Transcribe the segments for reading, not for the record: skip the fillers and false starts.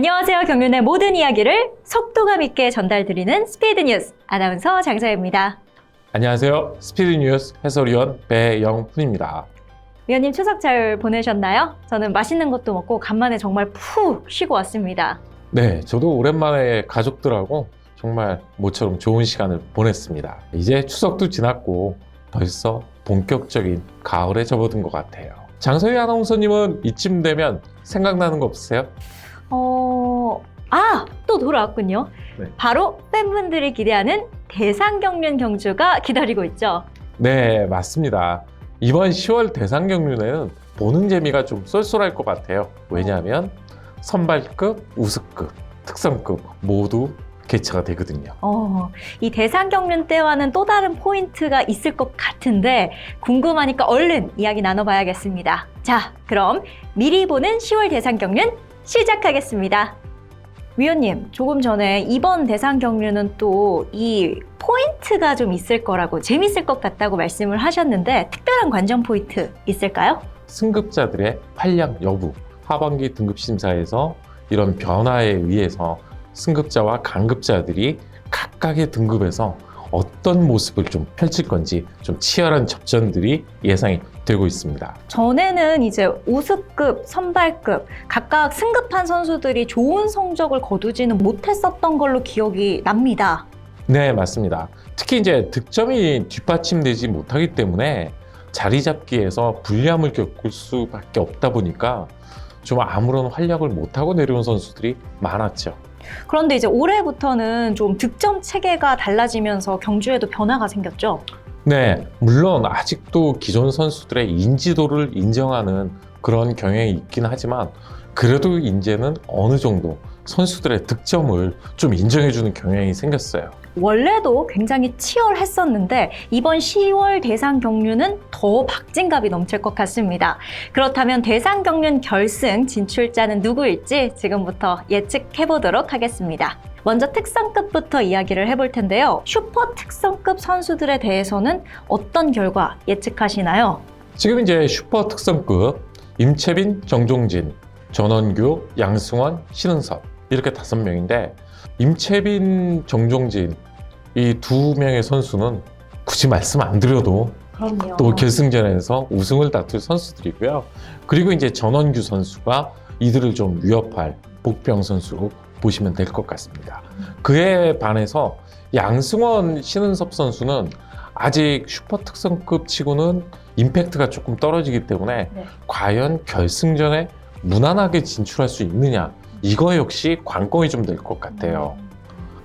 안녕하세요. 경륜의 모든 이야기를 속도감 있게 전달드리는 스피드 뉴스 아나운서 장서혜입니다. 안녕하세요. 스피드 뉴스 해설위원 배영훈입니다. 위원님 추석 잘 보내셨나요? 저는 맛있는 것도 먹고 간만에 정말 푹 쉬고 왔습니다. 네, 저도 오랜만에 가족들하고 정말 모처럼 좋은 시간을 보냈습니다. 이제 추석도 지났고 벌써 본격적인 가을에 접어든 것 같아요. 장서희 아나운서님은 이쯤 되면 생각나는 거 없으세요? 또 돌아왔군요. 네. 바로 팬분들이 기대하는 대상경륜 경주가 기다리고 있죠. 네, 맞습니다. 이번 10월 대상경륜에는 보는 재미가 좀 쏠쏠할 것 같아요. 왜냐하면 선발급, 우승급, 특선급 모두 개최가 되거든요. 이 대상경륜 때와는 또 다른 포인트가 있을 것 같은데 궁금하니까 얼른 이야기 나눠봐야겠습니다. 자, 그럼 미리 보는 10월 대상경륜 시작하겠습니다. 위원님, 조금 전에 이번 대상경륜은 또 이 포인트가 좀 있을 거라고 재밌을 것 같다고 말씀을 하셨는데 특별한 관전 포인트 있을까요? 승급자들의 활약 여부, 하반기 등급심사에서 이런 변화에 의해서 승급자와 강급자들이 각각의 등급에서 어떤 모습을 좀 펼칠 건지 좀 치열한 접전들이 예상이 되고 있습니다. 전에는 이제 우승급, 선발급 각각 승급한 선수들이 좋은 성적을 거두지는 못했었던 걸로 기억이 납니다. 네, 맞습니다. 특히 이제 득점이 뒷받침되지 못하기 때문에 자리 잡기에서 불리함을 겪을 수밖에 없다 보니까 좀 아무런 활약을 못하고 내려온 선수들이 많았죠. 그런데 이제 올해부터는 좀 득점 체계가 달라지면서 경주에도 변화가 생겼죠. 네, 물론 아직도 기존 선수들의 인지도를 인정하는 그런 경향이 있긴 하지만 그래도 이제는 어느 정도 선수들의 득점을 좀 인정해주는 경향이 생겼어요. 원래도 굉장히 치열했었는데 이번 10월 대상경륜은 더 박진감이 넘칠 것 같습니다. 그렇다면 대상경륜 결승 진출자는 누구일지 지금부터 예측해보도록 하겠습니다. 먼저 특선급부터 이야기를 해볼 텐데요. 슈퍼 특선급 선수들에 대해서는 어떤 결과 예측하시나요? 지금 이제 슈퍼 특선급 임채빈, 정종진, 전원규, 양승원, 신은섭 이렇게 5명인데 임채빈, 정종진 이 2명의 선수는 굳이 말씀 안 드려도 그럼요. 또 결승전에서 우승을 다툴 선수들이고요. 그리고 이제 전원규 선수가 이들을 좀 위협할 복병 선수로 보시면 될 것 같습니다. 그에 반해서 양승원, 신은섭 선수는 아직 슈퍼 특선급 치고는 임팩트가 조금 떨어지기 때문에 과연 결승전에 무난하게 진출할 수 있느냐 이거 역시 관건이 좀 될 것 같아요.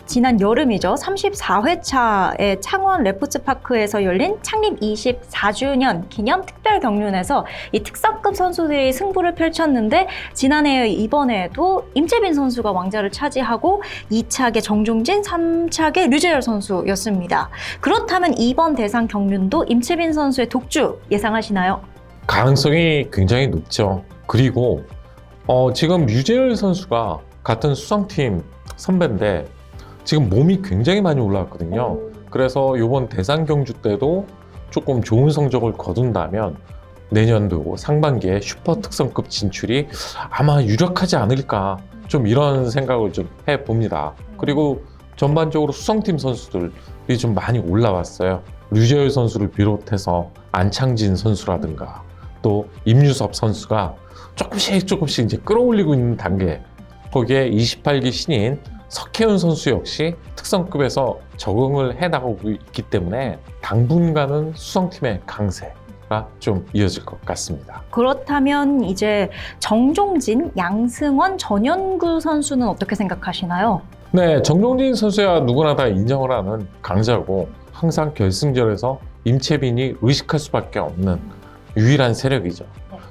지난 여름이죠. 34회차의 창원 레포츠파크에서 열린 창립 24주년 기념 특별 경륜에서 이 특선급 선수들이 승부를 펼쳤는데 지난해 이번에도 임채빈 선수가 왕자를 차지하고 2차계 정종진, 3차계 류재열 선수였습니다. 그렇다면 이번 대상 경륜도 임채빈 선수의 독주 예상하시나요? 가능성이 굉장히 높죠. 그리고 지금 류재열 선수가 같은 수성팀 선배인데 지금 몸이 굉장히 많이 올라왔거든요. 그래서 이번 대상 경주 때도 조금 좋은 성적을 거둔다면 내년도 상반기에 슈퍼 특선급 진출이 아마 유력하지 않을까 좀 이런 생각을 좀 해봅니다. 그리고 전반적으로 수성팀 선수들이 좀 많이 올라왔어요. 류재열 선수를 비롯해서 안창진 선수라든가 또 임유섭 선수가 조금씩 이제 끌어올리고 있는 단계. 거기에 28기 신인 석혜은 선수 역시 특선급에서 적응을 해나가고 있기 때문에 당분간은 수성팀의 강세가 좀 이어질 것 같습니다. 그렇다면 이제 정종진, 양승원, 전현구 선수는 어떻게 생각하시나요? 네, 정종진 선수야 누구나 다 인정을 하는 강자고 항상 결승전에서 임채빈이 의식할 수밖에 없는 유일한 세력이죠.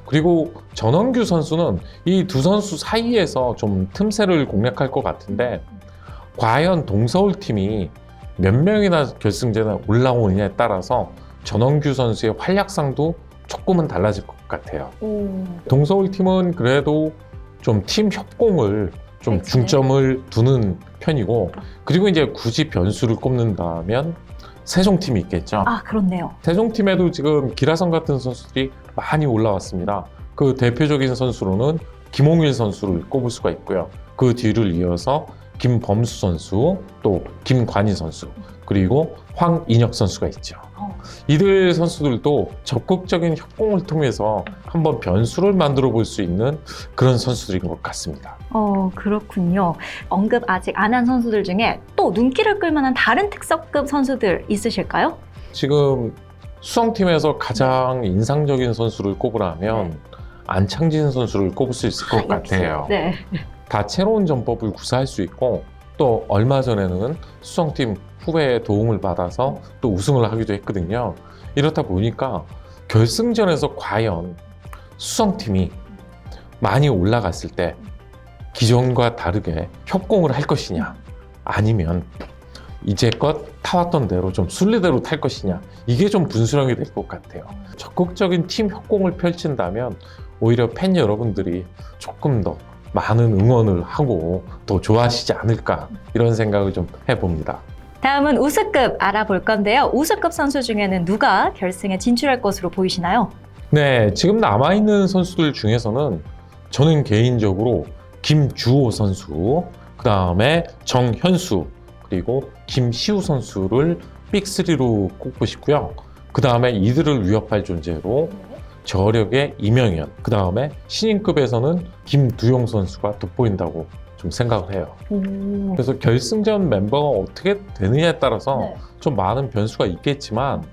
그리고 전원규 선수는 이 두 선수 사이에서 좀 틈새를 공략할 것 같은데 과연 동서울팀이 몇 명이나 결승전에 올라오느냐에 따라서 전원규 선수의 활약상도 조금은 달라질 것 같아요. 동서울팀은 그래도 좀 팀 협공을 좀 중점을 두는 편이고 그리고 이제 굳이 변수를 꼽는다면 세종팀이 있겠죠. 그렇네요. 세종팀에도 지금 기라성 같은 선수들이 많이 올라왔습니다. 그 대표적인 선수로는 김홍일 선수를 꼽을 수가 있고요. 그 뒤를 이어서 김범수 선수, 또 김관희 선수, 그리고 황인혁 선수가 있죠. 이들 선수들도 적극적인 협공을 통해서 한번 변수를 만들어 볼 수 있는 그런 선수들인 것 같습니다. 그렇군요. 언급 아직 안 한 선수들 중에 또 눈길을 끌만한 다른 특성급 선수들 있으실까요? 지금 수성팀에서 가장 인상적인 선수를 꼽으라면 안창진 선수를 꼽을 수 있을 것 같아요. 네. 다채로운 전법을 구사할 수 있고 또 얼마 전에는 수성팀 후배의 도움을 받아서 또 우승을 하기도 했거든요. 이렇다 보니까 결승전에서 과연 수성팀이 많이 올라갔을 때 기존과 다르게 협공을 할 것이냐, 아니면 이제껏 타왔던 대로 좀 순리대로 탈 것이냐, 이게 좀 분수령이 될 것 같아요. 적극적인 팀 협공을 펼친다면 오히려 팬 여러분들이 조금 더 많은 응원을 하고 더 좋아하시지 않을까, 이런 생각을 좀 해봅니다. 다음은 우승급 알아볼 건데요. 우승급 선수 중에는 누가 결승에 진출할 것으로 보이시나요? 네, 지금 남아있는 선수들 중에서는 저는 개인적으로 김주호 선수, 그 다음에 정현수, 그리고 김시우 선수를 빅3로 꼽고 싶고요. 그 다음에 이들을 위협할 존재로 저력의 이명현, 그 다음에 신인급에서는 김두용 선수가 돋보인다고 좀 생각을 해요. 그래서 결승전 멤버가 어떻게 되느냐에 따라서 좀 많은 변수가 있겠지만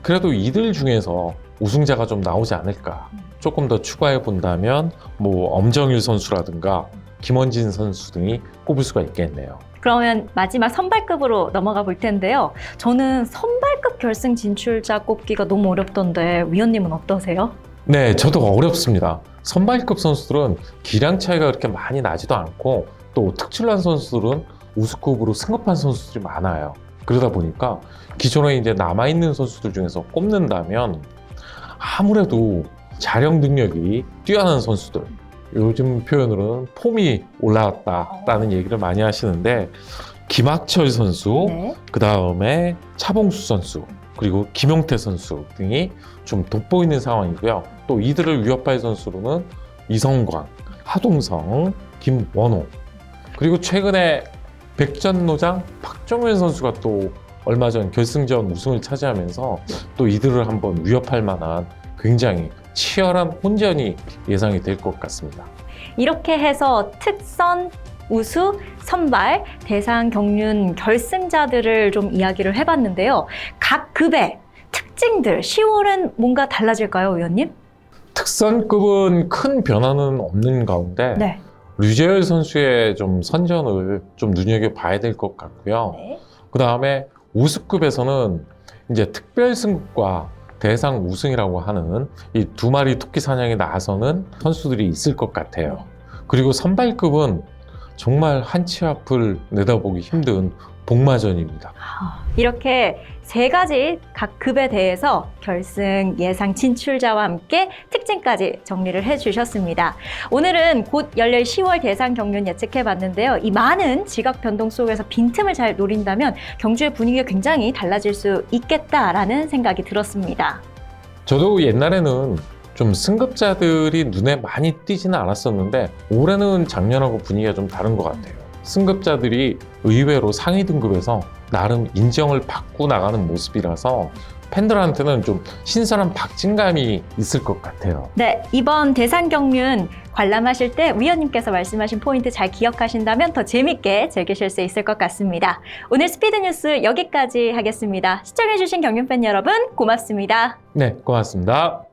그래도 이들 중에서 우승자가 좀 나오지 않을까. 조금 더 추가해 본다면 뭐 엄정일 선수라든가 김원진 선수 등이 꼽을 수가 있겠네요. 그러면 마지막 선발급으로 넘어가 볼 텐데요. 저는 선발급 결승 진출자 꼽기가 너무 어렵던데 위원님은 어떠세요? 네, 저도 어렵습니다. 선발급 선수들은 기량 차이가 그렇게 많이 나지도 않고 또 특출난 선수들은 우승급으로 승급한 선수들이 많아요. 그러다 보니까 기존에 이제 남아있는 선수들 중에서 꼽는다면 아무래도 자력 능력이 뛰어난 선수들, 요즘 표현으로는 폼이 올라왔다라는 얘기를 많이 하시는데 김학철 선수, 그 다음에 차봉수 선수, 그리고 김용태 선수 등이 좀 돋보이는 상황이고요. 또 이들을 위협할 선수로는 이성광, 하동성, 김원호, 그리고 최근에 백전노장 박정현 선수가 또 얼마 전 결승전 우승을 차지하면서 또 이들을 한번 위협할 만한 굉장히 치열한 혼전이 예상이 될 것 같습니다. 이렇게 해서 특선, 우수, 선발, 대상 경륜 결승자들을 좀 이야기를 해봤는데요. 각 급의 특징들, 10월엔 뭔가 달라질까요, 의원님? 특선급은 큰 변화는 없는 가운데 류재열 선수의 좀 선전을 좀 눈여겨봐야 될 것 같고요. 그 다음에 우수급에서는 이제 특별 승급과 대상 우승이라고 하는 이 두 마리 토끼 사냥에 나서는 선수들이 있을 것 같아요. 그리고 선발급은 정말 한 치 앞을 내다보기 힘든 복마전입니다. 이렇게 세 가지 각 급에 대해서 결승 예상 진출자와 함께 특징까지 정리를 해주셨습니다. 오늘은 곧 열릴 10월 대상 경륜 예측해봤는데요. 이 많은 지각 변동 속에서 빈틈을 잘 노린다면 경주의 분위기가 굉장히 달라질 수 있겠다라는 생각이 들었습니다. 저도 옛날에는 좀 승급자들이 눈에 많이 띄지는 않았었는데 올해는 작년하고 분위기가 좀 다른 것 같아요. 승급자들이 의외로 상위 등급에서 나름 인정을 받고 나가는 모습이라서 팬들한테는 좀 신선한 박진감이 있을 것 같아요. 네, 이번 대상 경륜 관람하실 때 위원님께서 말씀하신 포인트 잘 기억하신다면 더 재밌게 즐기실 수 있을 것 같습니다. 오늘 스피드 뉴스 여기까지 하겠습니다. 시청해주신 경륜팬 여러분 고맙습니다. 네, 고맙습니다.